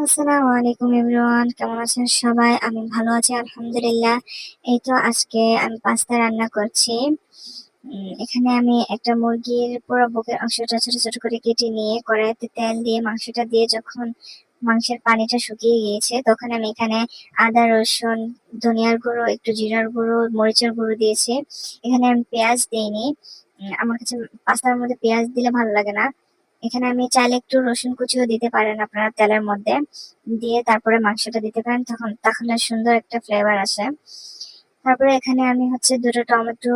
আসসালামু আলাইকুম এভরিওয়ান, কেমন আছেন সবাই? আমি ভালো আছি আলহামদুলিল্লাহ। এই তো আজকে আমি পাস্তা রান্না করছি। এখানে আমি একটা মুরগির পুরো বুকের অংশটা ছোট ছোট করে কেটে নিয়ে কড়াইতে তেল দিয়ে মাংসটা দিয়ে যখন মাংসের পানিটা শুকিয়ে গিয়েছে তখন আমি এখানে আদা, রসুন, ধনিয়ার গুঁড়ো, একটু জিরার গুঁড়ো, মরিচের গুঁড়ো দিয়েছি। এখানে আমি পেঁয়াজ দিইনি। আমার কাছে পাস্তার মধ্যে পেঁয়াজ দিলে ভালো লাগে না। এখানে আমি চাইলে একটু রসুন কুচিও দিতে পারেন আপনারা তেলের মধ্যে, দিয়ে তারপরে মাংসটা দিতে পারেন, তাহলে সুন্দর একটা ফ্লেভার আসে। তারপরে এখানে আমি হচ্ছে 2টো টমেটো,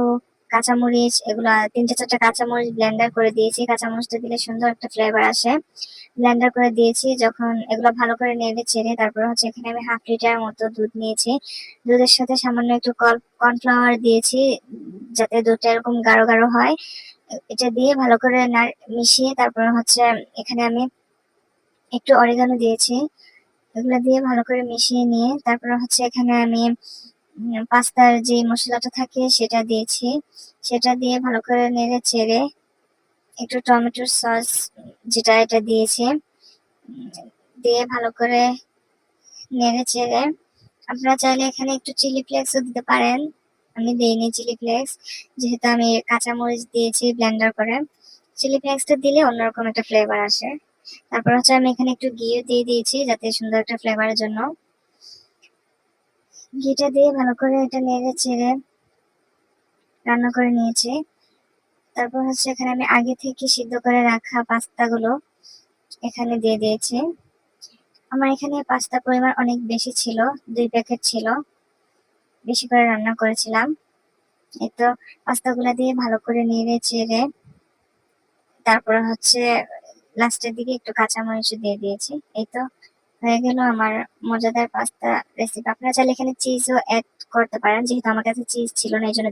কাঁচামরিচ, এগুলা 3-4টা কাঁচামরিচ ব্লেন্ডার করে দিয়েছি। কাঁচামরিচটা দিলে সুন্দর একটা ফ্লেভার আসে। ব্লেন্ডার করে দিয়েছি, যখন এগুলো ভালো করে নেড়ে চেড়ে তারপরে হচ্ছে এখানে আমি 1/2 লিটার মতো দুধ নিয়েছি। দুধের সাথে সামান্য একটু কর্নফ্লাওয়ার দিয়েছি, যাতে দুধটা এরকম গাঢ় গাঢ় হয়। এটা দিয়ে ভালো করে মিশিয়ে তারপরে হচ্ছে এখানে আমি একটু অরিগানো দিয়েছি। এগুলো দিয়ে ভালো করে মিশিয়ে নিয়ে তারপরে হচ্ছে এখানে আমি পাস্তার যে মশলাটা থাকে সেটা দিয়েছি। সেটা দিয়ে ভালো করে নেড়ে চেড়ে একটু টমেটোর সস যেটা এটা দিয়েছি, দিয়ে ভালো করে নেড়ে চেড়ে আপনারা চাইলে এখানে একটু চিলি ফ্লেক্সও দিতে পারেন। আমি দিইনি চিলি ফ্লেক্স, যেহেতু আমি কাঁচামরিচ দিয়েছি ব্লেন্ডার করে। চিলি ফ্লেক্সটা দিলে অন্যরকম একটা ফ্লেভার আসে। তারপর হচ্ছে আমি এখানে একটু ঘিও দিয়ে দিয়েছি যাতে সুন্দর একটা ফ্লেভারের জন্য। ঘিটা দিয়ে ভালো করে এটা নেড়ে চেড়ে রান্না করে নিয়েছি। তারপর হচ্ছে এখানে আমি আগে থেকে সিদ্ধ করে রাখা পাস্তাগুলো এখানে দিয়ে দিয়েছি। আমার এখানে পাস্তার পরিমাণ অনেক বেশি ছিল, 2 প্যাকেট ছিল, বেশি করে রান্না করেছিলাম। এই তো পাস্তাগুলা দিয়ে ভালো করে নেড়ে চেড়ে তারপরে হচ্ছে লাস্টের দিকে একটু কাঁচামরিচ দিয়ে দিয়েছি। এই তো হয়ে গেল আমার মজাদার পাস্তা রেসিপি। আপনারা চাইলে এখানে চিজও অ্যাড করতে পারেন, যেহেতু আমার কাছে চিজ ছিল না এই জন্য